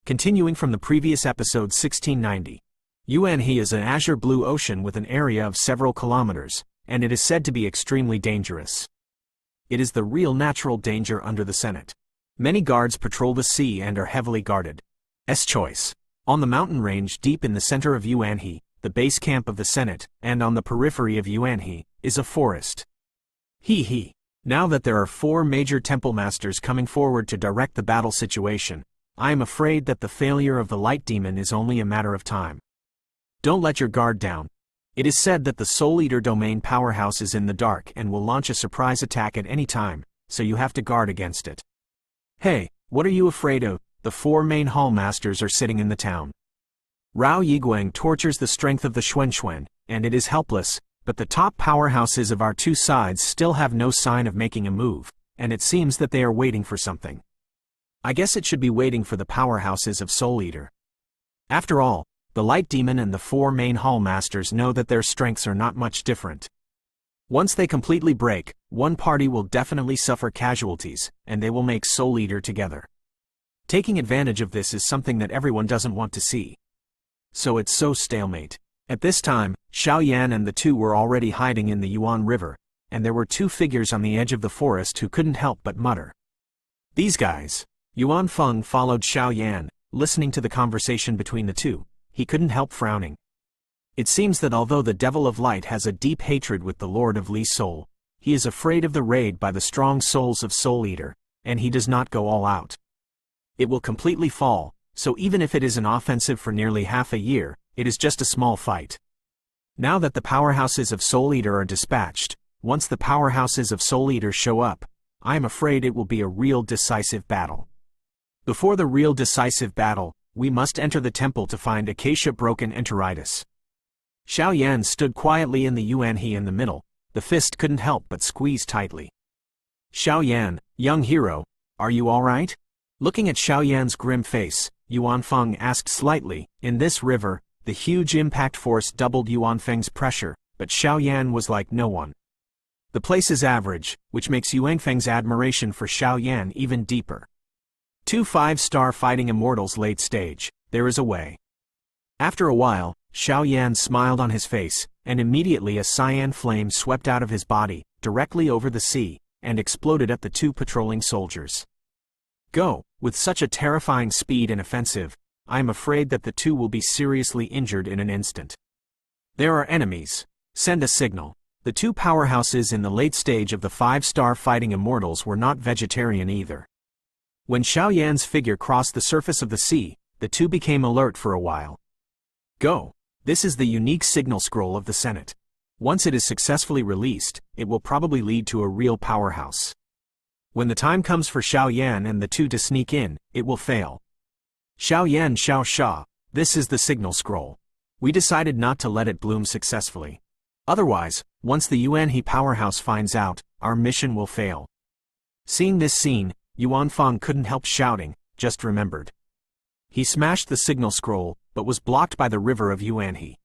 Continuing from the previous episode 1690. Yuanhe is an azure blue ocean with an area of several kilometers, and it is said to be extremely dangerous. It is the real natural danger under the Senate. Many guards patrol the sea and are heavily guarded. Choice. On the mountain range deep in the center of Yuanhe, the base camp of the Senate, and on the periphery of Yuanhe, is a forest. Now that there are 4 major temple masters coming forward to direct the battle situation, I am afraid that the failure of the light demon is only a matter of time. Don't let your guard down. It is said that the Soul Eater domain powerhouse is in the dark and will launch a surprise attack at any time, so you have to guard against it. Hey, what are you afraid of? The 4 main hall masters are sitting in the town. Rao Yiguang tortures the strength of the Xuanxuan, and it is helpless, but the top powerhouses of our 2 sides still have no sign of making a move, and it seems that they are waiting for something. I guess it should be waiting for the powerhouses of Soul Eater. After all, the Light Demon and the 4 main hall masters know that their strengths are not much different. Once they completely break, one party will definitely suffer casualties, and they will make Soul Eater together. Taking advantage of this is something that everyone doesn't want to see. So it's so stalemate. At this time, Xiao Yan and the 2 were already hiding in the Yuan River, and there were 2 figures on the edge of the forest who couldn't help but mutter. These guys. Yuan Feng followed Xiao Yan, listening to the conversation between the 2. He couldn't help frowning. It seems that although the Devil of Light has a deep hatred with the Lord of Li's soul, he is afraid of the raid by the strong souls of Soul Eater, and he does not go all out. It will completely fall, so even if it is an offensive for nearly half a year, it is just a small fight. Now that the powerhouses of Soul Eater are dispatched, once the powerhouses of Soul Eater show up, I am afraid it will be a real decisive battle. Before the real decisive battle, we must enter the temple to find Acacia Broken Enteritis. Xiao Yan stood quietly in the Yuanhe in the middle, the fist couldn't help but squeeze tightly. Xiao Yan, young hero, are you alright? Looking at Xiao Yan's grim face, Yuan Feng asked slightly. In this river, the huge impact force doubled Yuan Feng's pressure, but Xiao Yan was like no one. The place is average, which makes Yuan Feng's admiration for Xiao Yan even deeper. 2 5-star fighting immortals late stage, there is a way. After a while, Xiao Yan smiled on his face, and immediately a cyan flame swept out of his body, directly over the sea, and exploded at the 2 patrolling soldiers. Go, with such a terrifying speed and offensive, I am afraid that the 2 will be seriously injured in an instant. There are enemies. Send a signal. The 2 powerhouses in the late stage of the 5-star fighting immortals were not vegetarian either. When Xiao Yan's figure crossed the surface of the sea, the 2 became alert for a while. Go. This is the unique signal scroll of the Senate. Once it is successfully released, it will probably lead to a real powerhouse. When the time comes for Xiao Yan and the 2 to sneak in, it will fail. Xiao Yan Xiao Sha, this is the signal scroll. We decided not to let it bloom successfully. Otherwise, once the Yuanhe powerhouse finds out, our mission will fail. Seeing this scene, Yuan Feng couldn't help shouting, just remembered. He smashed the signal scroll, but was blocked by the river of Yuanhe.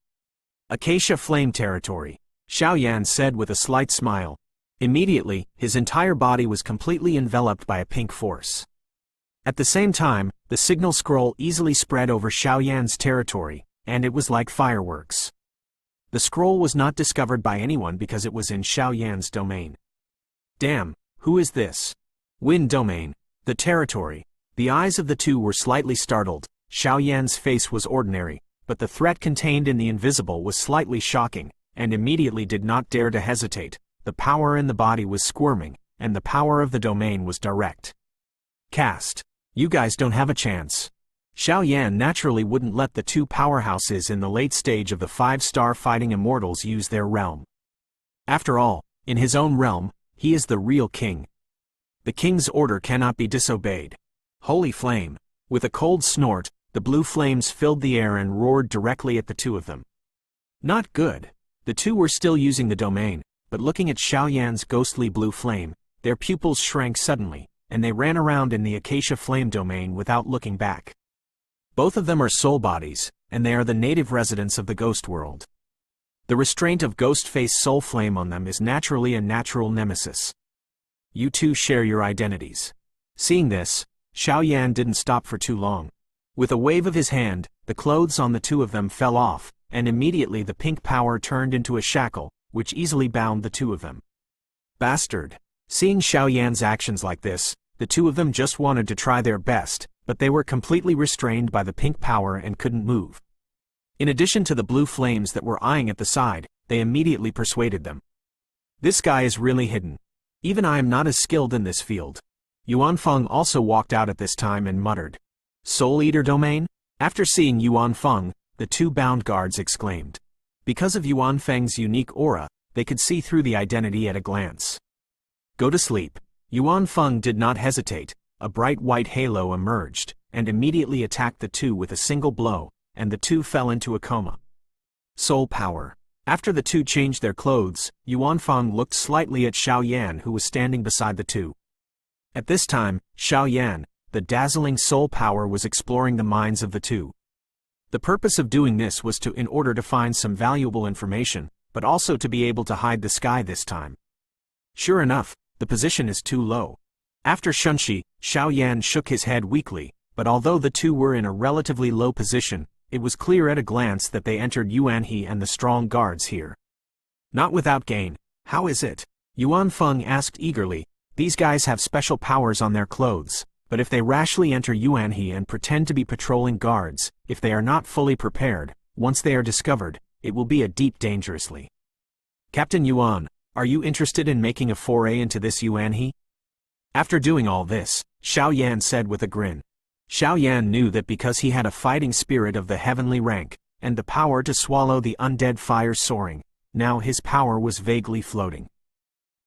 Acacia Flame Territory, Xiao Yan said with a slight smile. Immediately, his entire body was completely enveloped by a pink force. At the same time, the signal scroll easily spread over Xiao Yan's territory, and it was like fireworks. The scroll was not discovered by anyone because it was in Xiao Yan's domain. Damn, who is this? Wind domain, the territory. The eyes of the 2 were slightly startled. Xiao Yan's face was ordinary, but the threat contained in the invisible was slightly shocking, and immediately did not dare to hesitate. The power in the body was squirming, and the power of the domain was direct. Cast. You guys don't have a chance. Xiao Yan naturally wouldn't let the 2 powerhouses in the late stage of the 5-star fighting immortals use their realm. After all, in his own realm, he is the real king. The king's order cannot be disobeyed. Holy flame. With a cold snort, the blue flames filled the air and roared directly at the 2 of them. Not good. The 2 were still using the domain, but looking at Xiao Yan's ghostly blue flame, their pupils shrank suddenly, and they ran around in the Acacia Flame domain without looking back. Both of them are soul bodies, and they are the native residents of the ghost world. The restraint of Ghost-Face Soul Flame on them is naturally a natural nemesis. You 2 share your identities. Seeing this, Xiao Yan didn't stop for too long. With a wave of his hand, the clothes on the two of them fell off, and immediately the pink power turned into a shackle, which easily bound the two of them. Bastard! Seeing Xiao Yan's actions like this, the two of them just wanted to try their best, but they were completely restrained by the pink power and couldn't move. In addition to the blue flames that were eyeing at the side, they immediately persuaded them. This guy is really hidden. Even I am not as skilled in this field. Yuan Feng also walked out at this time and muttered, "Soul Eater domain?" After seeing Yuan Feng, the two bound guards exclaimed. Because of Yuan Feng's unique aura, they could see through the identity at a glance. Go to sleep. Yuan Feng did not hesitate. A bright white halo emerged, and immediately attacked the two with a single blow, and the two fell into a coma. Soul power. After the two changed their clothes, Yuan Feng looked slightly at Xiao Yan, who was standing beside the two. At this time, Xiao Yan, the dazzling soul power, was exploring the minds of the two. The purpose of doing this was in order to find some valuable information, but also to be able to hide the sky this time. Sure enough, the position is too low. After Shunshi, Xiao Yan shook his head weakly, but although the two were in a relatively low position, it was clear at a glance that they entered Yuan He and the strong guards here. Not without gain. How is it? Yuan Feng asked eagerly. These guys have special powers on their clothes, but if they rashly enter Yuan He and pretend to be patrolling guards, if they are not fully prepared, once they are discovered, it will be a deep dangerously. Captain Yuan, are you interested in making a foray into this Yuan He? After doing all this, Xiao Yan said with a grin. Xiao Yan knew that because he had a fighting spirit of the heavenly rank, and the power to swallow the undead fire soaring, now his power was vaguely floating.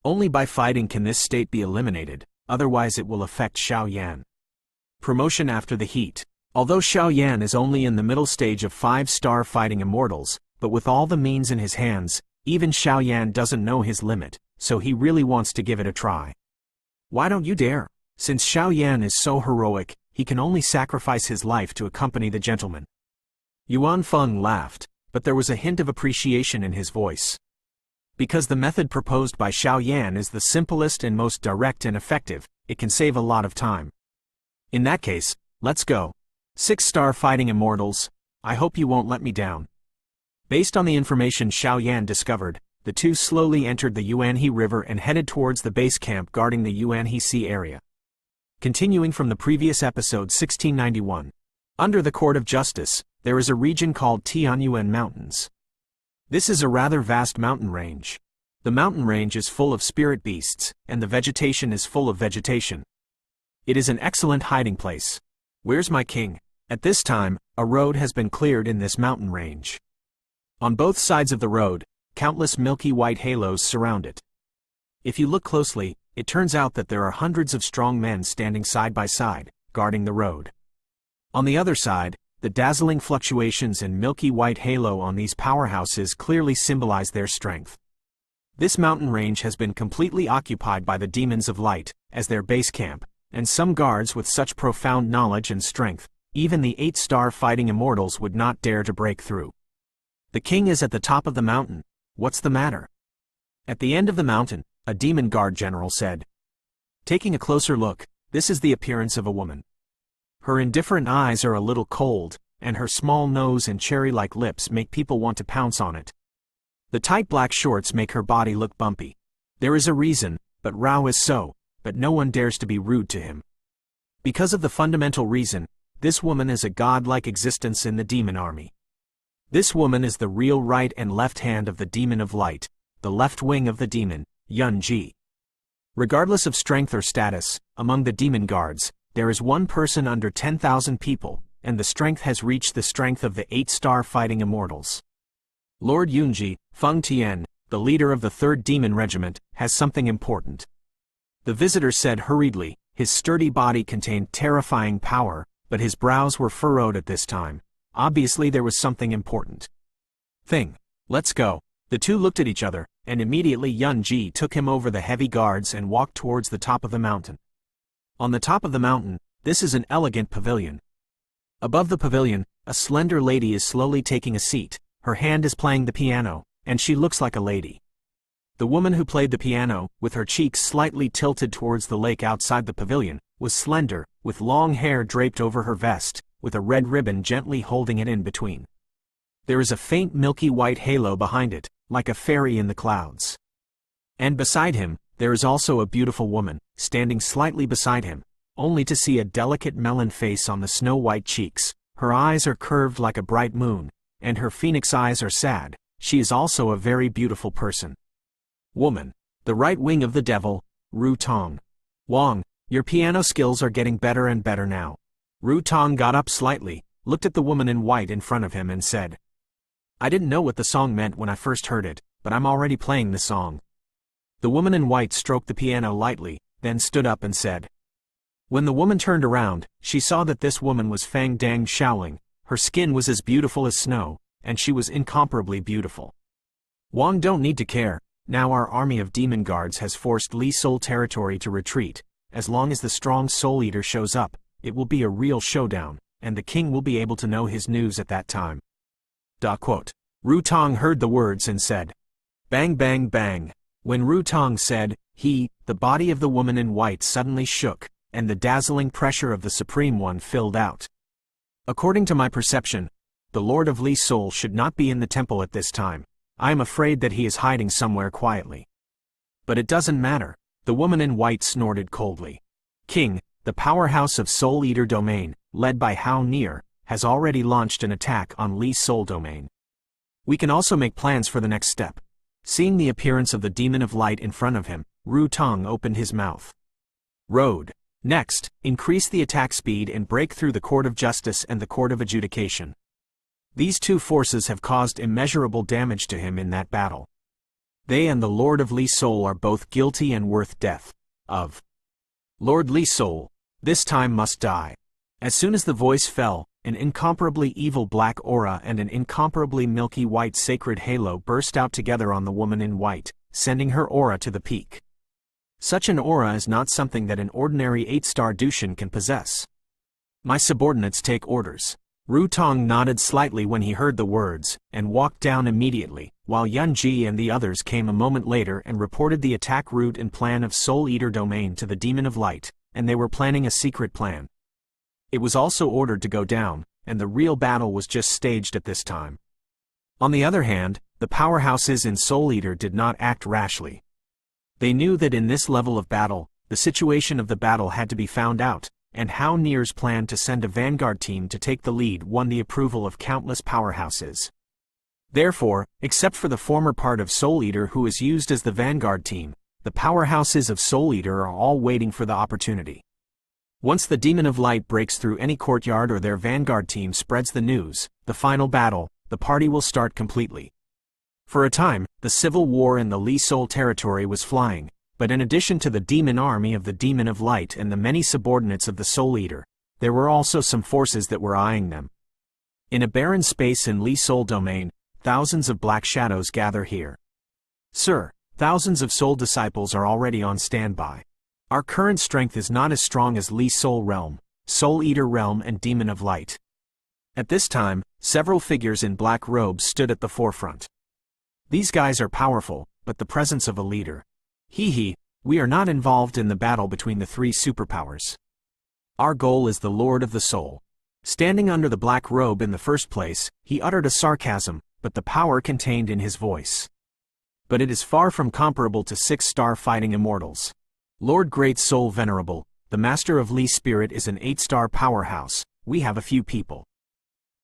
Only by fighting can this state be eliminated, otherwise it will affect Xiao Yan. Promotion after the heat. Although Xiao Yan is only in the middle stage of 5-star fighting immortals, but with all the means in his hands, even Xiao Yan doesn't know his limit, so he really wants to give it a try. Why don't you dare? Since Xiao Yan is so heroic, he can only sacrifice his life to accompany the gentleman. Yuan Feng laughed, but there was a hint of appreciation in his voice. Because the method proposed by Xiao Yan is the simplest and most direct and effective, it can save a lot of time. In that case, let's go. 6-star fighting immortals, I hope you won't let me down. Based on the information Xiao Yan discovered, the two slowly entered the Yuan He River and headed towards the base camp guarding the Yuan He Sea area. Continuing from the previous episode 1691. Under the Court of Justice, there is a region called Tianyuan Mountains. This is a rather vast mountain range. The mountain range is full of spirit beasts, and the vegetation is full of vegetation. It is an excellent hiding place. Where's my king? At this time, a road has been cleared in this mountain range. On both sides of the road, countless milky white halos surround it. If you look closely, it turns out that there are hundreds of strong men standing side by side, guarding the road. On the other side, the dazzling fluctuations and milky white halo on these powerhouses clearly symbolize their strength. This mountain range has been completely occupied by the demons of light, as their base camp, and some guards with such profound knowledge and strength, even the 8-star fighting immortals would not dare to break through. The king is at the top of the mountain. What's the matter? At the end of the mountain, a demon guard general said. Taking a closer look, this is the appearance of a woman. Her indifferent eyes are a little cold, and her small nose and cherry-like lips make people want to pounce on it. The tight black shorts make her body look bumpy. There is a reason, but Rao is so, but no one dares to be rude to him. Because of the fundamental reason, this woman is a god-like existence in the demon army. This woman is the real right and left hand of the demon of light, the left wing of the demon, Yun Ji. Regardless of strength or status, among the demon guards, there is one person under 10,000 people, and the strength has reached the strength of the 8-star fighting immortals. Lord Yunji, Feng Tian, the leader of the 3rd Demon Regiment, has something important. The visitor said hurriedly. His sturdy body contained terrifying power, but his brows were furrowed at this time. Obviously there was something important. Let's go. The two looked at each other, and immediately Yun Ji took him over the heavy guards and walked towards the top of the mountain. On the top of the mountain, this is an elegant pavilion. Above the pavilion, a slender lady is slowly taking a seat. Her hand is playing the piano, and she looks like a lady. The woman who played the piano, with her cheeks slightly tilted towards the lake outside the pavilion, was slender, with long hair draped over her vest, with a red ribbon gently holding it in between. There is a faint milky white halo behind it, like a fairy in the clouds. And beside him, there is also a beautiful woman, standing slightly beside him, only to see a delicate melon face on the snow-white cheeks. Her eyes are curved like a bright moon, and her phoenix eyes are sad. She is also a very beautiful person. Woman. The right wing of the devil, Ru Tong. Wong, your piano skills are getting better and better now. Ru Tong got up slightly, looked at the woman in white in front of him and said, I didn't know what the song meant when I first heard it, but I'm already playing the song. The woman in white stroked the piano lightly, then stood up and said. When the woman turned around, she saw that this woman was Fang Dang Shaoling. Her skin was as beautiful as snow, and she was incomparably beautiful. Wong don't need to care. Now our army of demon guards has forced Li Soul territory to retreat. As long as the strong Soul Eater shows up, it will be a real showdown, and the king will be able to know his news at that time. Ru Tong heard the words and said, Bang bang bang. When Ru Tong said, he, the body of the woman in white suddenly shook, and the dazzling pressure of the Supreme One filled out. According to my perception, the Lord of Li Soul should not be in the temple at this time. I am afraid that he is hiding somewhere quietly. But it doesn't matter, the woman in white snorted coldly. King, the powerhouse of Soul Eater Domain, led by Hao Nier, has already launched an attack on Li Soul Domain. We can also make plans for the next step. Seeing the appearance of the demon of light in front of him, Ru Tong opened his mouth. Road. Next, increase the attack speed and break through the Court of Justice and the Court of Adjudication. These two forces have caused immeasurable damage to him in that battle. They and the Lord of Li Soul are both guilty and worth death. Lord Li Soul, this time must die. As soon as the voice fell, an incomparably evil black aura and an incomparably milky white sacred halo burst out together on the woman in white, sending her aura to the peak. Such an aura is not something that an ordinary 8-star Dushan can possess. My subordinates take orders. Ru Tong nodded slightly when he heard the words, and walked down immediately, while Yun Ji and the others came a moment later and reported the attack route and plan of Soul Eater Domain to the Demon of Light, and they were planning a secret plan. It was also ordered to go down, and the real battle was just staged at this time. On the other hand, the powerhouses in Soul Eater did not act rashly. They knew that in this level of battle, the situation of the battle had to be found out, and Hao Nier's plan to send a vanguard team to take the lead won the approval of countless powerhouses. Therefore, except for the former part of Soul Eater who is used as the vanguard team, the powerhouses of Soul Eater are all waiting for the opportunity. Once the Demon of Light breaks through any courtyard or their vanguard team spreads the news, the final battle, the party will start completely. For a time, the civil war in the Li Soul territory was flying, but in addition to the demon army of the Demon of Light and the many subordinates of the Soul Eater, there were also some forces that were eyeing them. In a barren space in Li Soul Domain, thousands of black shadows gather here. Sir, thousands of soul disciples are already on standby. Our current strength is not as strong as Li Soul Realm, Soul Eater Realm and Demon of Light. At this time, several figures in black robes stood at the forefront. These guys are powerful, but the presence of a leader. We are not involved in the battle between the three superpowers. Our goal is the Lord of the Soul. Standing under the black robe in the first place, he uttered a sarcasm, but the power contained in his voice. But it is far from comparable to 6-star fighting immortals. Lord Great Soul Venerable, the Master of Li Spirit is an 8-star powerhouse. We have a few people.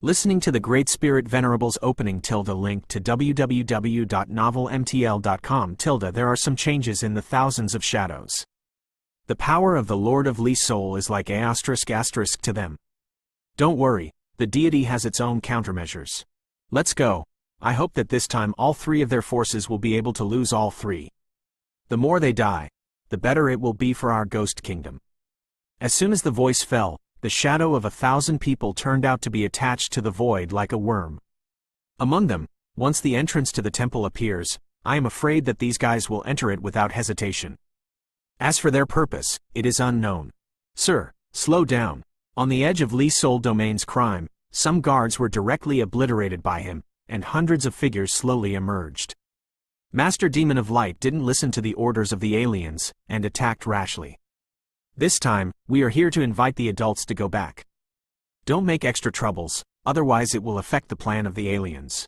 Listening to the Great Spirit Venerable's opening link to www.novelmtl.com there are some changes in the thousands of shadows. The power of the Lord of Li Soul is like ** to them. Don't worry, the deity has its own countermeasures. Let's go. I hope that this time all three of their forces will be able to lose all three. The more they die, the better it will be for our ghost kingdom. As soon as the voice fell, the shadow of 1,000 people turned out to be attached to the void like a worm. Among them, once the entrance to the temple appears, I am afraid that these guys will enter it without hesitation. As for their purpose, it is unknown. Sir, slow down. On the edge of Li Soul Domain's crime, some guards were directly obliterated by him, and hundreds of figures slowly emerged. Master Demon of Light didn't listen to the orders of the aliens, and attacked rashly. This time, we are here to invite the adults to go back. Don't make extra troubles, otherwise it will affect the plan of the aliens.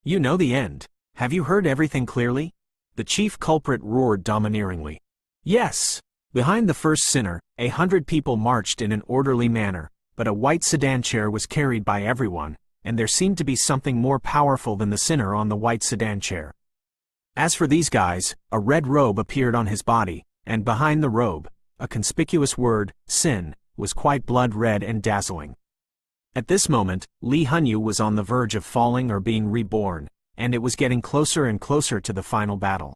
You know the end. Have you heard everything clearly? The chief culprit roared domineeringly. Yes. Behind the first sinner, 100 people marched in an orderly manner, but a white sedan chair was carried by everyone, and there seemed to be something more powerful than the sinner on the white sedan chair. As for these guys, a red robe appeared on his body, and behind the robe, a conspicuous word, sin, was quite blood red and dazzling. At this moment, Lee Hanyu was on the verge of falling or being reborn, and it was getting closer and closer to the final battle.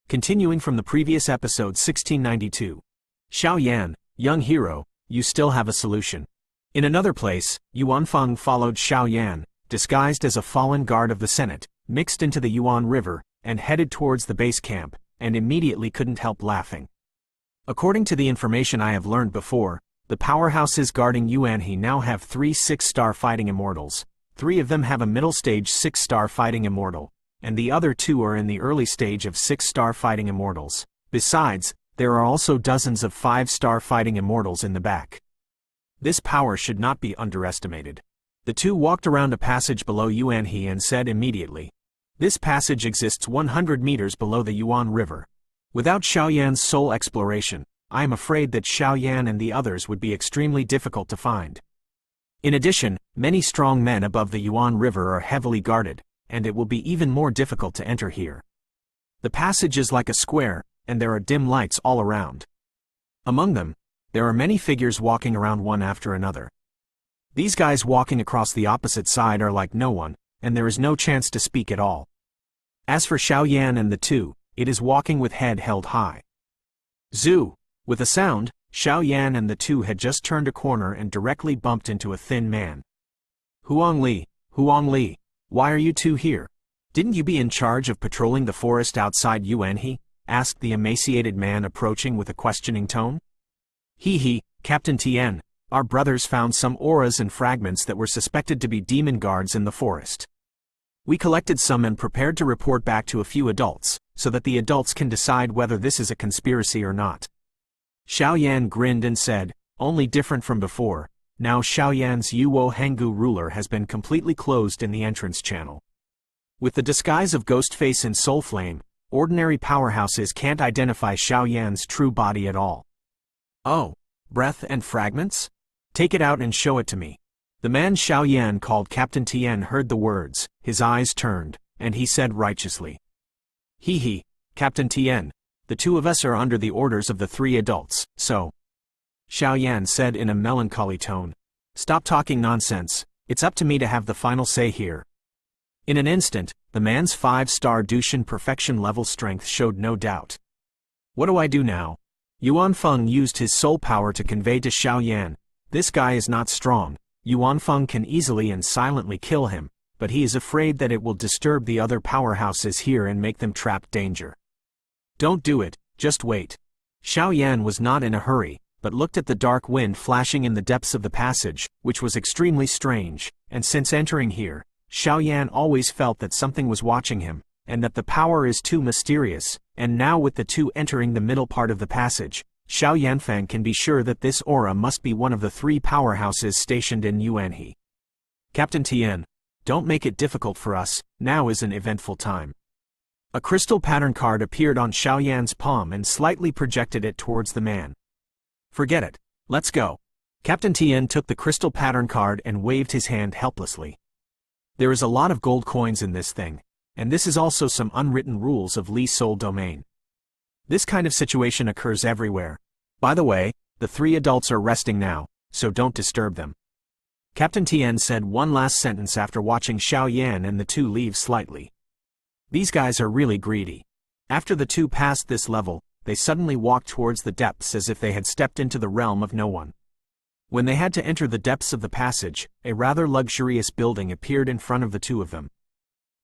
Continuing from the previous episode 1692. Xiao Yan, young hero, you still have a solution. In another place, Yuan Feng followed Xiao Yan, disguised as a fallen guard of the Senate, mixed into the Yuan River, and headed towards the base camp, and immediately couldn't help laughing. According to the information I have learned before, the powerhouses guarding Yuanhe now have 3 6-star fighting immortals. 3 of them have a middle stage 6-star fighting immortal, and the other 2 are in the early stage of 6-star fighting immortals. Besides, there are also dozens of 5-star fighting immortals in the back. This power should not be underestimated. The 2 walked around a passage below Yuanhe and said immediately, "This passage exists 100 meters below the Yuan River. Without Xiao Yan's sole exploration, I am afraid that Xiao Yan and the others would be extremely difficult to find. In addition, many strong men above the Yuan River are heavily guarded, and it will be even more difficult to enter here. The passage is like a square, and there are dim lights all around. Among them, there are many figures walking around one after another. These guys walking across the opposite side are like no one, and there is no chance to speak at all. As for Xiao Yan and the 2, it is walking with head held high." Zoo! With a sound, Xiao Yan and the 2 had just turned a corner and directly bumped into a thin man. Huang Li, why are you 2 here? Didn't you be in charge of patrolling the forest outside Yuanhe? Asked the emaciated man approaching with a questioning tone. He, Captain Tien, our brothers found some auras and fragments that were suspected to be demon guards in the forest. We collected some and prepared to report back to a few adults, so that the adults can decide whether this is a conspiracy or not. Xiao Yan grinned and said, only different from before, now Xiao Yan's Yuo Hanggu ruler has been completely closed in the entrance channel. With the disguise of Ghostface and Soul Flame, ordinary powerhouses can't identify Xiao Yan's true body at all. Oh, breath and fragments? Take it out and show it to me. The man Xiao Yan called Captain Tien heard the words, his eyes turned, and he said righteously. He, Captain Tien, the 2 of us are under the orders of the 3 adults, so. Xiao Yan said in a melancholy tone. Stop talking nonsense, it's up to me to have the final say here. In an instant, the man's 5-star Dushan perfection level strength showed no doubt. What do I do now? Yuan Feng used his soul power to convey to Xiao Yan, this guy is not strong, Yuan Feng can easily and silently kill him, but he is afraid that it will disturb the other powerhouses here and make them trap danger. Don't do it, just wait. Xiao Yan was not in a hurry, but looked at the dark wind flashing in the depths of the passage, which was extremely strange, and since entering here, Xiao Yan always felt that something was watching him, and that the power is too mysterious, and now with the 2 entering the middle part of the passage, Xiao Yanfang can be sure that this aura must be one of the 3 powerhouses stationed in Yuanhe. Captain Tien, don't make it difficult for us, now is an eventful time. A crystal pattern card appeared on Xiao Yan's palm and slightly projected it towards the man. Forget it, let's go. Captain Tien took the crystal pattern card and waved his hand helplessly. There is a lot of gold coins in this thing, and this is also some unwritten rules of Li Soul Domain. This kind of situation occurs everywhere. By the way, the 3 adults are resting now, so don't disturb them. Captain Tien said one last sentence after watching Xiao Yan and the 2 leave slightly. These guys are really greedy. After the 2 passed this level, they suddenly walked towards the depths as if they had stepped into the realm of no one. When they had to enter the depths of the passage, a rather luxurious building appeared in front of the 2 of them.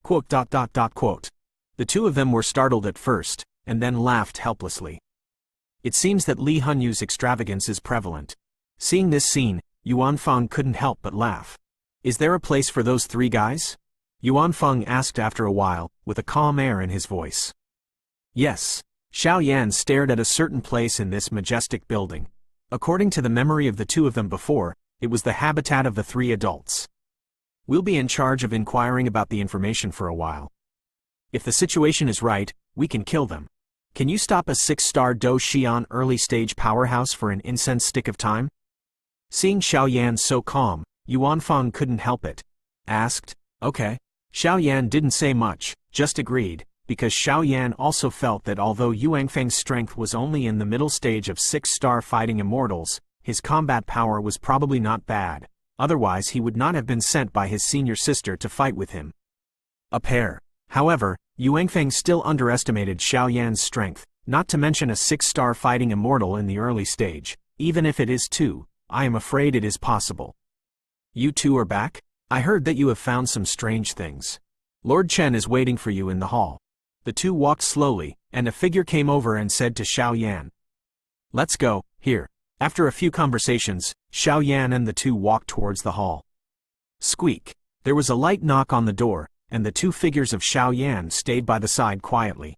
Quote. The 2 of them were startled at first, and then laughed helplessly. It seems that Li Hanyu's extravagance is prevalent. Seeing this scene, Yuan Feng couldn't help but laugh. Is there a place for those 3 guys? Yuan Feng asked after a while, with a calm air in his voice. Yes. Xiao Yan stared at a certain place in this majestic building. According to the memory of the 2 of them before, It was the habitat of the 3 adults. We'll be in charge of inquiring about the information for a while. If the situation is right, we can kill them. Can you stop a 6-star Do Xian early-stage powerhouse for an incense stick of time? Seeing Xiao Yan so calm, Yuan Feng couldn't help it. Asked, okay. Xiao Yan didn't say much, just agreed, because Xiao Yan also felt that although Yuan Feng's strength was only in the middle stage of 6-star fighting immortals, his combat power was probably not bad, otherwise he would not have been sent by his senior sister to fight with him. A pair. However, Yuan Feng still underestimated Xiao Yan's strength, not to mention a 6-star fighting immortal in the early stage. Even if it is 2, I am afraid it is possible. You two are back? I heard that you have found some strange things. Lord Chen is waiting for you in the hall. The two walked slowly, and a figure came over and said to Xiao Yan, "Let's go, here." After a few conversations, Xiao Yan and the two walked towards the hall. Squeak. There was a light knock on the door, and the two figures of Xiao Yan stayed by the side quietly.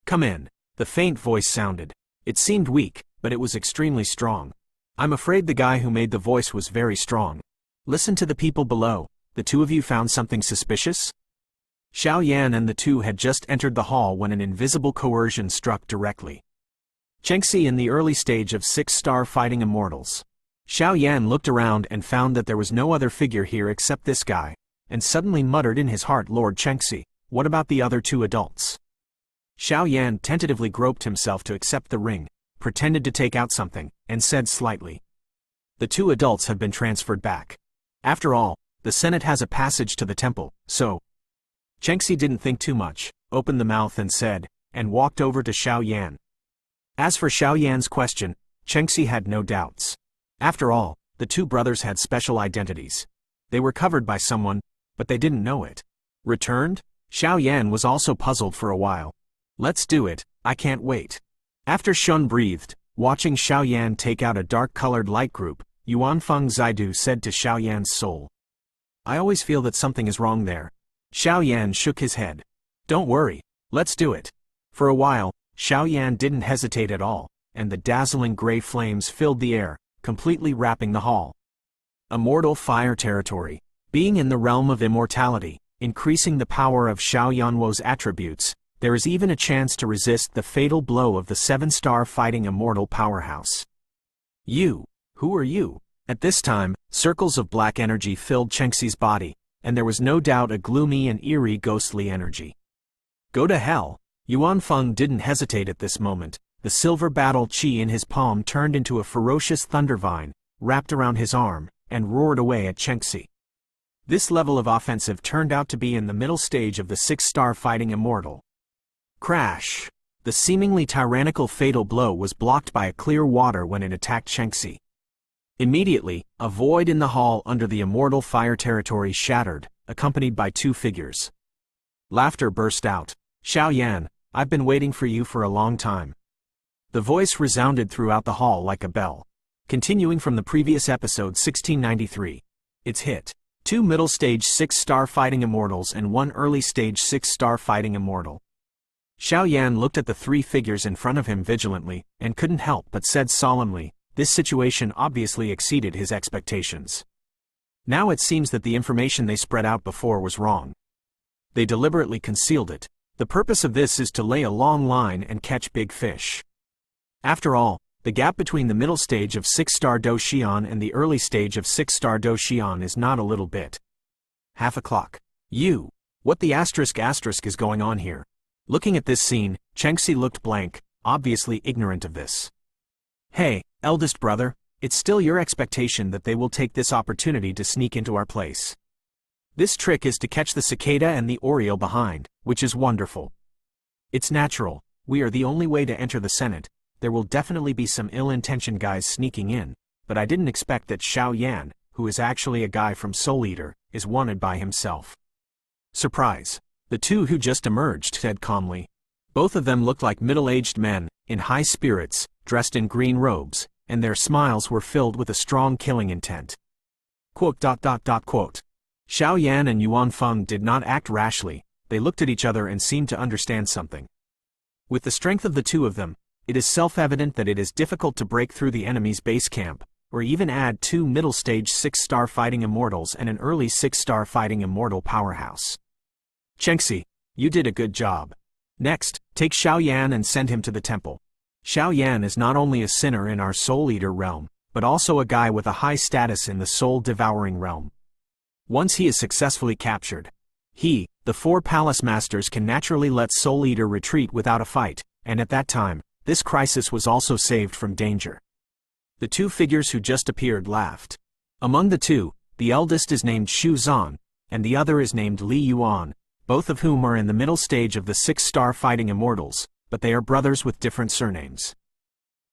"Come in." The faint voice sounded. It seemed weak, but it was extremely strong. I'm afraid the guy who made the voice was very strong. Listen to the people below. The two of you found something suspicious? Xiao Yan and the two had just entered the hall when an invisible coercion struck directly. Chengxi in the early stage of 6-star fighting immortals. Xiao Yan looked around and found that there was no other figure here except this guy, and suddenly muttered in his heart, "Lord Chengxi, what about the other 2 adults?" Xiao Yan tentatively groped himself to accept the ring, pretended to take out something, and said slightly, "The 2 adults have been transferred back. After all, the Senate has a passage to the temple, so..." Chengxi didn't think too much, opened the mouth and said, and walked over to Xiao Yan. As for Xiao Yan's question, Chengxi had no doubts. After all, the 2 brothers had special identities. They were covered by someone, but they didn't know it. Returned? Xiao Yan was also puzzled for a while. "Let's do it, I can't wait." After Shun breathed, watching Xiao Yan take out a dark-colored light group, Yuan Feng Zaidu said to Xiao Yan's soul, "I always feel that something is wrong there." Xiao Yan shook his head. "Don't worry, let's do it." For a while, Xiao Yan didn't hesitate at all, and the dazzling gray flames filled the air, completely wrapping the hall. Immortal fire territory. Being in the realm of immortality, increasing the power of Xiao Yanwo's attributes, there is even a chance to resist the fatal blow of the 7-star fighting immortal powerhouse. "You, who are you?" At this time, circles of black energy filled Chengxi's body, and there was no doubt a gloomy and eerie ghostly energy. "Go to hell." Yuan Feng didn't hesitate at this moment. The silver battle chi in his palm turned into a ferocious thundervine, wrapped around his arm, and roared away at Chengxi. This level of offensive turned out to be in the middle stage of the 6-star fighting immortal. Crash! The seemingly tyrannical fatal blow was blocked by a clear water when it attacked Chengxi. Immediately, a void in the hall under the immortal fire territory shattered, accompanied by 2 figures. Laughter burst out. "Xiao Yan, I've been waiting for you for a long time." The voice resounded throughout the hall like a bell. Continuing from the previous episode 1693. It's hit. 2 middle-stage 6-star fighting immortals and 1 early-stage 6-star fighting immortal. Xiao Yan looked at the 3 figures in front of him vigilantly, and couldn't help but said solemnly, this situation obviously exceeded his expectations. Now it seems that the information they spread out before was wrong. They deliberately concealed it. The purpose of this is to lay a long line and catch big fish. After all, the gap between the middle stage of 6-star Do Xian and the early stage of 6-star Do Xian is not a little bit. 1:30. You. What the asterisk is going on here? Looking at this scene, Chengxi looked blank, obviously ignorant of this. "Hey, eldest brother, it's still your expectation that they will take this opportunity to sneak into our place. This trick is to catch the cicada and the oriole behind, which is wonderful. It's natural, we are the only way to enter the Senate. There will definitely be some ill-intentioned guys sneaking in, but I didn't expect that Xiao Yan, who is actually a guy from Soul Eater, is wanted by himself." Surprise. The 2 who just emerged said calmly. Both of them looked like middle-aged men, in high spirits, dressed in green robes, and their smiles were filled with a strong killing intent. Quote. Xiao Yan and Yuan Feng did not act rashly, they looked at each other and seemed to understand something. With the strength of the 2 of them, it is self-evident that it is difficult to break through the enemy's base camp, or even add 2 middle-stage 6-star fighting immortals and an early 6-star fighting immortal powerhouse. Chengxi, you did a good job. Next, take Xiaoyan and send him to the temple. Xiaoyan is not only a sinner in our Soul Eater realm, but also a guy with a high status in the Soul Devouring realm. Once he is successfully captured, he, the 4 palace masters, can naturally let Soul Eater retreat without a fight, and at that time, this crisis was also saved from danger. The 2 figures who just appeared laughed. Among the 2, the eldest is named Xu Zan, and the other is named Li Yuan, both of whom are in the middle stage of the 6-star fighting immortals, but they are brothers with different surnames.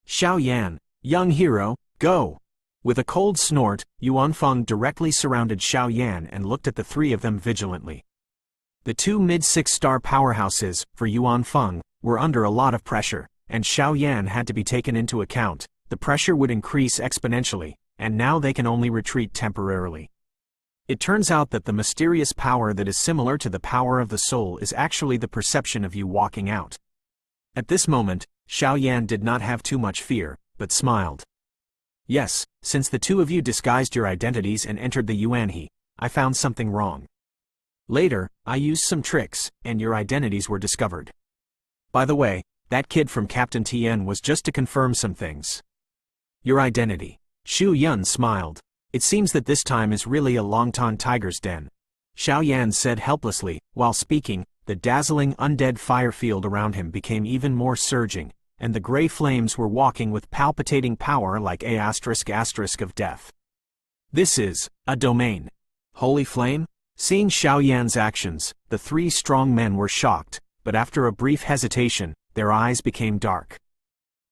Xiaoyan, young hero, go! With a cold snort, Yuan Feng directly surrounded Xiaoyan and looked at the 3 of them vigilantly. The 2 mid-6-star powerhouses, for Yuan Feng, were under a lot of pressure, and Xiaoyan had to be taken into account. The pressure would increase exponentially, and now they can only retreat temporarily. It turns out that the mysterious power that is similar to the power of the soul is actually the perception of you walking out. At this moment, Xiaoyan did not have too much fear, but smiled. Yes, since the 2 of you disguised your identities and entered the Yuanhe, I found something wrong. Later, I used some tricks, and your identities were discovered. By the way, that kid from Captain Tien was just to confirm some things. Your identity. Xu Yun smiled. It seems that this time is really a Longtan tiger's den. Xiaoyan said helplessly. While speaking, the dazzling undead fire field around him became even more surging, and the gray flames were walking with palpitating power like a ** of death. This is a domain. Holy flame? Seeing Xiaoyan's actions, the 3 strong men were shocked, but after a brief hesitation, their eyes became dark.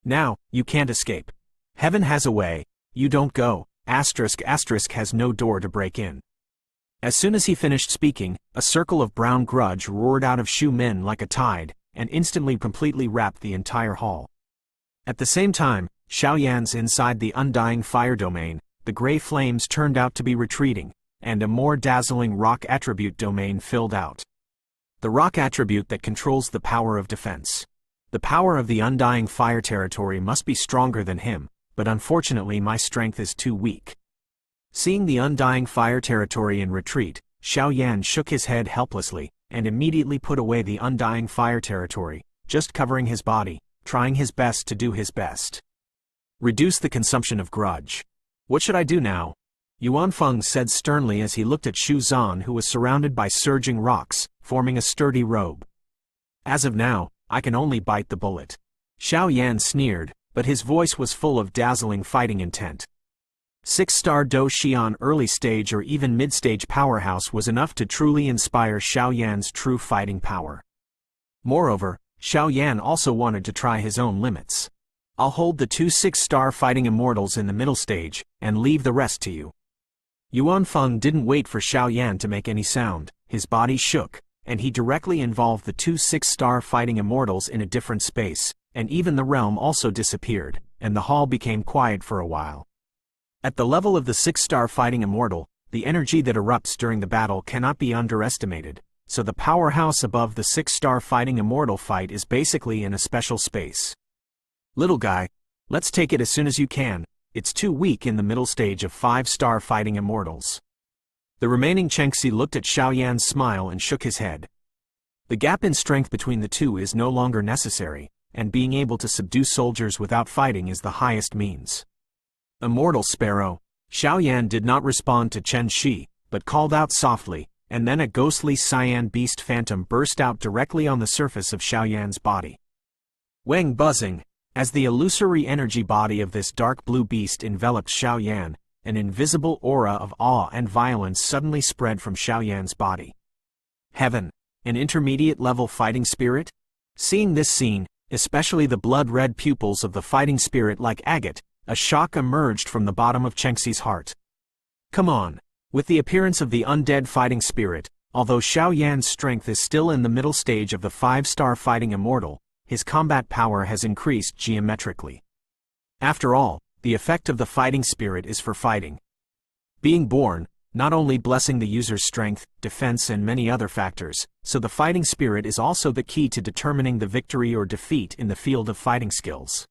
Now, you can't escape. Heaven has a way, you don't go, ** has no door to break in. As soon as he finished speaking, a circle of brown grudge roared out of Xu Min like a tide, and instantly completely wrapped the entire hall. At the same time, Xiaoyan's inside the undying fire domain, the gray flames turned out to be retreating, and a more dazzling rock attribute domain filled out. The rock attribute that controls the power of defense. The power of the undying fire territory must be stronger than him, but unfortunately my strength is too weak. Seeing the undying fire territory in retreat, Xiaoyan shook his head helplessly, and immediately put away the undying fire territory, just covering his body, trying his best to do his best. Reduce the consumption of grudge. What should I do now? Yuan Feng said sternly as he looked at Xu Zan, who was surrounded by surging rocks, forming a sturdy robe. As of now, I can only bite the bullet. Xiaoyan sneered, but his voice was full of dazzling fighting intent. 6-star Do Xian early stage or even mid-stage powerhouse was enough to truly inspire Xiaoyan's true fighting power. Moreover, Xiaoyan also wanted to try his own limits. I'll hold the 2 6-star fighting immortals in the middle stage, and leave the rest to you. Yuan Feng didn't wait for Xiaoyan to make any sound, his body shook, and he directly involved the 2 6-star fighting immortals in a different space, and even the realm also disappeared, and the hall became quiet for a while. At the level of the 6-star fighting immortal, the energy that erupts during the battle cannot be underestimated, so the powerhouse above the 6-star fighting immortal fight is basically in a special space. Little guy, let's take it as soon as you can, it's too weak in the middle stage of 5-star fighting immortals. The remaining Chengxi looked at Xiaoyan's smile and shook his head. The gap in strength between the 2 is no longer necessary, and being able to subdue soldiers without fighting is the highest means. Immortal Sparrow. Xiaoyan did not respond to Chen Shi, but called out softly, and then a ghostly cyan beast phantom burst out directly on the surface of Xiaoyan's body. Wang buzzing. As the illusory energy body of this dark blue beast enveloped Xiaoyan, an invisible aura of awe and violence suddenly spread from Xiaoyan's body. Heaven, an intermediate-level fighting spirit? Seeing this scene, especially the blood-red pupils of the fighting spirit like agate, a shock emerged from the bottom of Chengxi's heart. Come on. With the appearance of the undead fighting spirit, although Xiaoyan's strength is still in the middle stage of the 5-star fighting immortal, his combat power has increased geometrically. After all, the effect of the fighting spirit is for fighting. Being born, not only blessing the user's strength, defense and many other factors, so the fighting spirit is also the key to determining the victory or defeat in the field of fighting skills.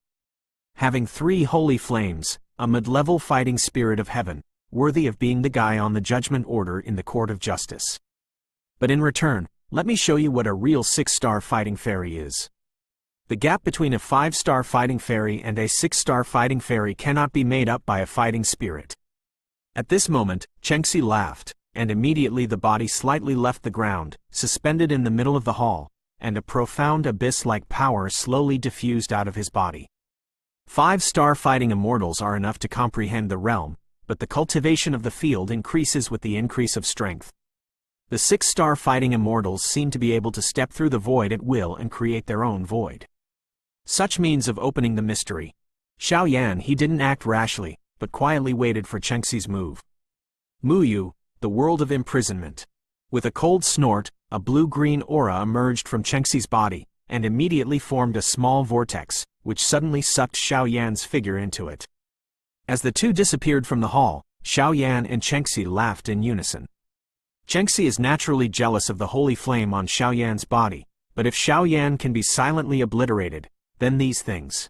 having 3 holy flames, a mid-level fighting spirit of heaven, worthy of being the guy on the judgment order in the court of justice. But in return, let me show you what a real 6-star fighting fairy is. The gap between a 5-star fighting fairy and a 6-star fighting fairy cannot be made up by a fighting spirit. At this moment, Chengxi laughed, and immediately the body slightly left the ground, suspended in the middle of the hall, and a profound abyss-like power slowly diffused out of his body. 5-star fighting immortals are enough to comprehend the realm, but the cultivation of the field increases with the increase of strength. The 6-star fighting immortals seem to be able to step through the void at will and create their own void. Such means of opening the mystery. Xiao Yan he didn't act rashly, but quietly waited for Chengxi's move. Muyu, the world of imprisonment. With a cold snort, a blue-green aura emerged from Chengxi's body, and immediately formed a small vortex, which suddenly sucked Xiao Yan's figure into it. As the two disappeared from the hall, Xiao Yan and Chengxi laughed in unison. Chengxi is naturally jealous of the holy flame on Xiao Yan's body, but if Xiao Yan can be silently obliterated, then these things.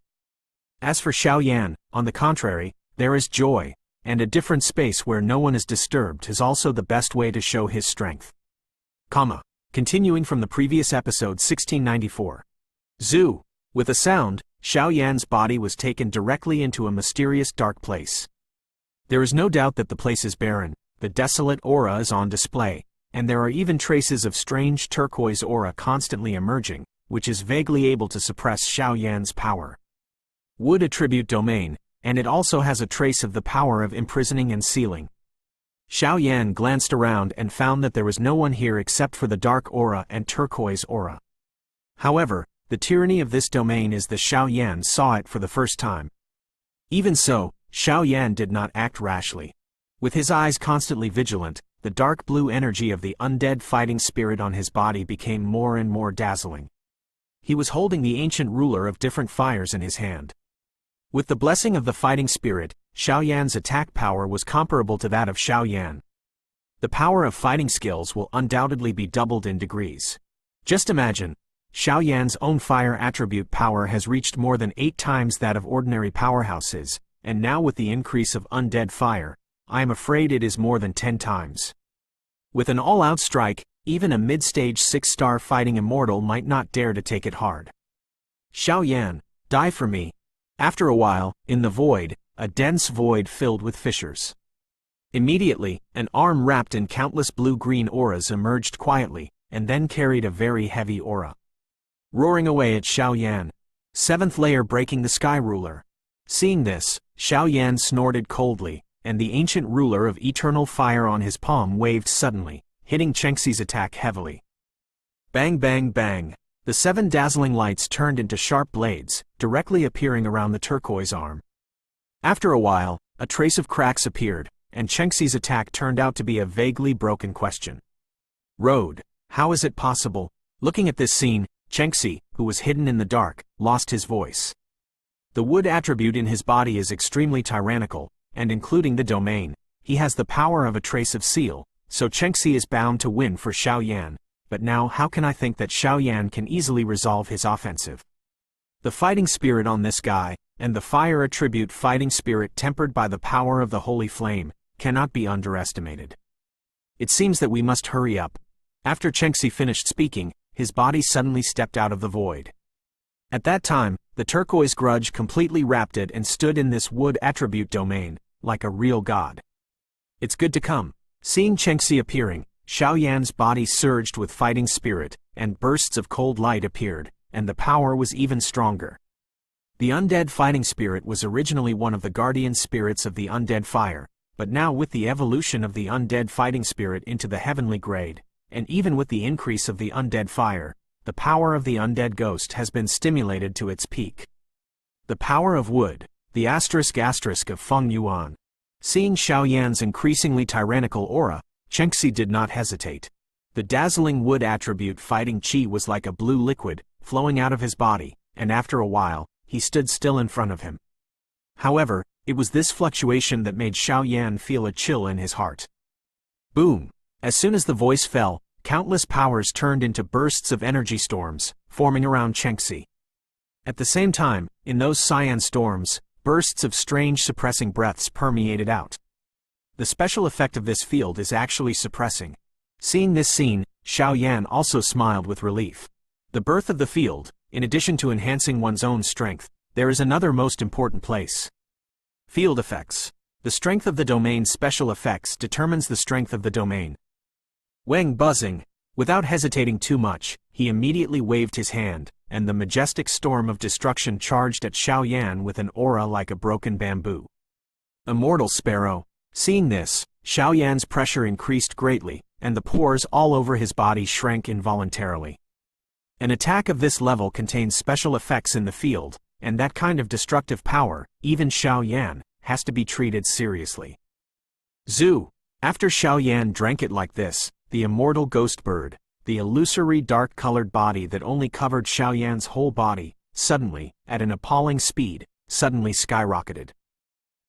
As for Xiao Yan, on the contrary, there is joy, and a different space where no one is disturbed is also the best way to show his strength. Continuing from the previous episode 1694. Zoo. With a sound, Xiao Yan's body was taken directly into a mysterious dark place. There is no doubt that the place is barren, the desolate aura is on display, and there are even traces of strange turquoise aura constantly emerging, which is vaguely able to suppress Xiao Yan's power. Wood attribute domain, and it also has a trace of the power of imprisoning and sealing. Xiao Yan glanced around and found that there was no one here except for the dark aura and turquoise aura. However, the tyranny of this domain is that Xiao Yan saw it for the first time. Even so, Xiao Yan did not act rashly. With his eyes constantly vigilant, the dark blue energy of the undead fighting spirit on his body became more and more dazzling. He was holding the ancient ruler of different fires in his hand. With the blessing of the fighting spirit, Xiao Yan's attack power was comparable to that of Xiao Yan. The power of fighting skills will undoubtedly be doubled in degrees. Just imagine, Xiao Yan's own fire attribute power has reached more than 8 times that of ordinary powerhouses, and now with the increase of undead fire, I am afraid it is more than 10 times. With an all-out strike, even a mid-stage 6-star fighting immortal might not dare to take it hard. Xiao Yan, die for me. After a while, in the void, a dense void filled with fissures. Immediately, an arm wrapped in countless blue-green auras emerged quietly, and then carried a very heavy aura. Roaring away at Xiao Yan. 7th layer breaking the sky ruler. Seeing this, Xiao Yan snorted coldly, and the ancient ruler of eternal fire on his palm waved suddenly, hitting Chengxi's attack heavily. Bang bang bang. The 7 dazzling lights turned into sharp blades, directly appearing around the turquoise arm. After a while, a trace of cracks appeared, and Chengxi's attack turned out to be a vaguely broken question. Road. How is it possible? Looking at this scene, Chengxi, who was hidden in the dark, lost his voice. The wood attribute in his body is extremely tyrannical, and including the domain, he has the power of a trace of seal, so Chengxi is bound to win for Xiao Yan, but now how can I think that Xiao Yan can easily resolve his offensive? The fighting spirit on this guy, and the fire attribute fighting spirit tempered by the power of the holy flame, cannot be underestimated. It seems that we must hurry up. After Chengxi finished speaking, his body suddenly stepped out of the void. At that time, the turquoise grudge completely wrapped it and stood in this wood attribute domain, like a real god. It's good to come. Seeing Chengxi appearing, Xiao Yan's body surged with fighting spirit, and bursts of cold light appeared, and the power was even stronger. The undead fighting spirit was originally one of the guardian spirits of the undead fire, but now with the evolution of the undead fighting spirit into the heavenly grade, and even with the increase of the undead fire, the power of the undead ghost has been stimulated to its peak. The power of wood, the asterisk of Feng Yuan. Seeing Xiao Yan's increasingly tyrannical aura, Chengxi did not hesitate. The dazzling wood attribute fighting chi was like a blue liquid, flowing out of his body, and after a while, he stood still in front of him. However, it was this fluctuation that made Xiao Yan feel a chill in his heart. Boom! As soon as the voice fell, countless powers turned into bursts of energy storms, forming around Chengxi. At the same time, in those cyan storms, bursts of strange suppressing breaths permeated out. The special effect of this field is actually suppressing. Seeing this scene, Xiao Yan also smiled with relief. The birth of the field, in addition to enhancing one's own strength, there is another most important place. Field effects. The strength of the domain's special effects determines the strength of the domain. Wang buzzing. Without hesitating too much, he immediately waved his hand, and the majestic storm of destruction charged at Xiao Yan with an aura like a broken bamboo. Immortal Sparrow. Seeing this, Xiao Yan's pressure increased greatly, and the pores all over his body shrank involuntarily. An attack of this level contains special effects in the field, and that kind of destructive power, even Xiao Yan, has to be treated seriously. Zhu. After Xiao Yan drank it like this, the immortal ghost bird, the illusory dark-colored body that only covered Xiao Yan's whole body, suddenly, at an appalling speed, suddenly skyrocketed.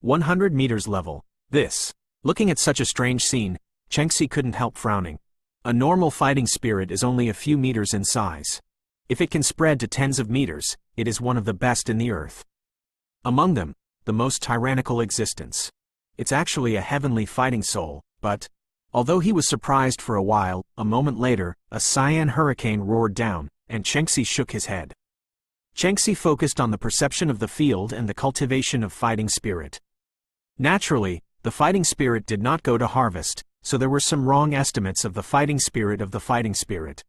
100 meters level. This. Looking at such a strange scene, Chengxi couldn't help frowning. A normal fighting spirit is only a few meters in size. If it can spread to tens of meters, it is one of the best in the earth. Among them, the most tyrannical existence. It's actually a heavenly fighting soul, but, although he was surprised for a while, a moment later, a cyan hurricane roared down, and Chengxi shook his head. Chengxi focused on the perception of the field and the cultivation of fighting spirit. Naturally, the fighting spirit did not go to harvest, so there were some wrong estimates of the fighting spirit of the fighting spirit.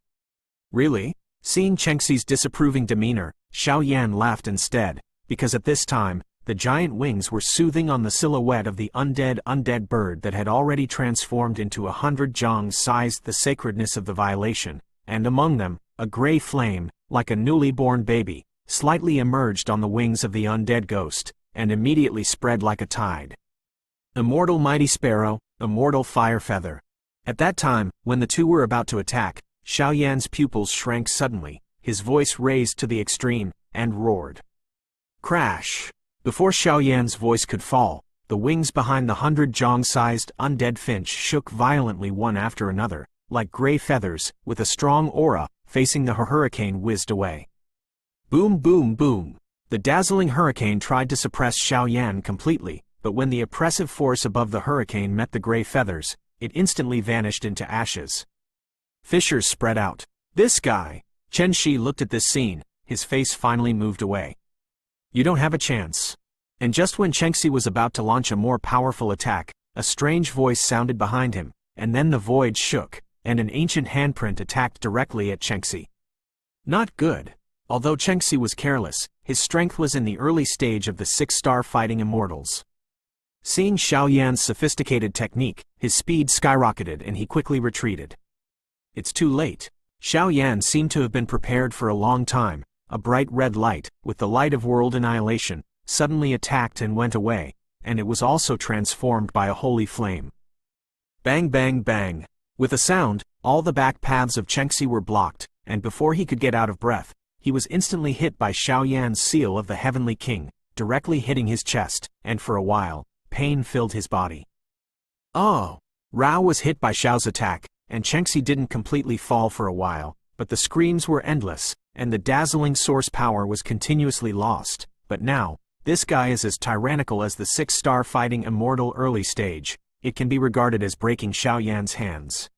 Really? Seeing Chengxi's disapproving demeanor, Xiao Yan laughed instead, because at this time, the giant wings were soothing on the silhouette of the undead bird that had already transformed into 100 zhongs sized the sacredness of the violation, and among them, a gray flame, like a newly born baby, slightly emerged on the wings of the undead ghost, and immediately spread like a tide. Immortal Mighty Sparrow, Immortal Fire Feather. At that time, when the two were about to attack, Xiao Yan's pupils shrank suddenly, his voice raised to the extreme, and roared. Crash! Before Xiao Yan's voice could fall, the wings behind the 100 zhong-sized undead finch shook violently one after another, like gray feathers, with a strong aura, facing the hurricane whizzed away. Boom boom boom! The dazzling hurricane tried to suppress Xiao Yan completely, but when the oppressive force above the hurricane met the gray feathers, it instantly vanished into ashes. Fissures spread out. This guy! Chen Shi looked at this scene, his face finally moved away. You don't have a chance. And just when Chengxi was about to launch a more powerful attack, a strange voice sounded behind him, and then the void shook, and an ancient handprint attacked directly at Chengxi. Not good. Although Chengxi was careless, his strength was in the early stage of the 6-star fighting immortals. Seeing Xiao Yan's sophisticated technique, his speed skyrocketed and he quickly retreated. It's too late. Xiao Yan seemed to have been prepared for a long time. A bright red light, with the light of world annihilation, suddenly attacked and went away, and it was also transformed by a holy flame. Bang bang bang! With a sound, all the back paths of Chengxi were blocked, and before he could get out of breath, he was instantly hit by Xiao Yan's seal of the Heavenly King, directly hitting his chest, and for a while, pain filled his body. Oh! Rao was hit by Xiao's attack, and Chengxi didn't completely fall for a while, but the screams were endless, and the dazzling source power was continuously lost. But now, this guy is as tyrannical as the 6-star fighting immortal early stage. It can be regarded as breaking Xiao Yan's hands.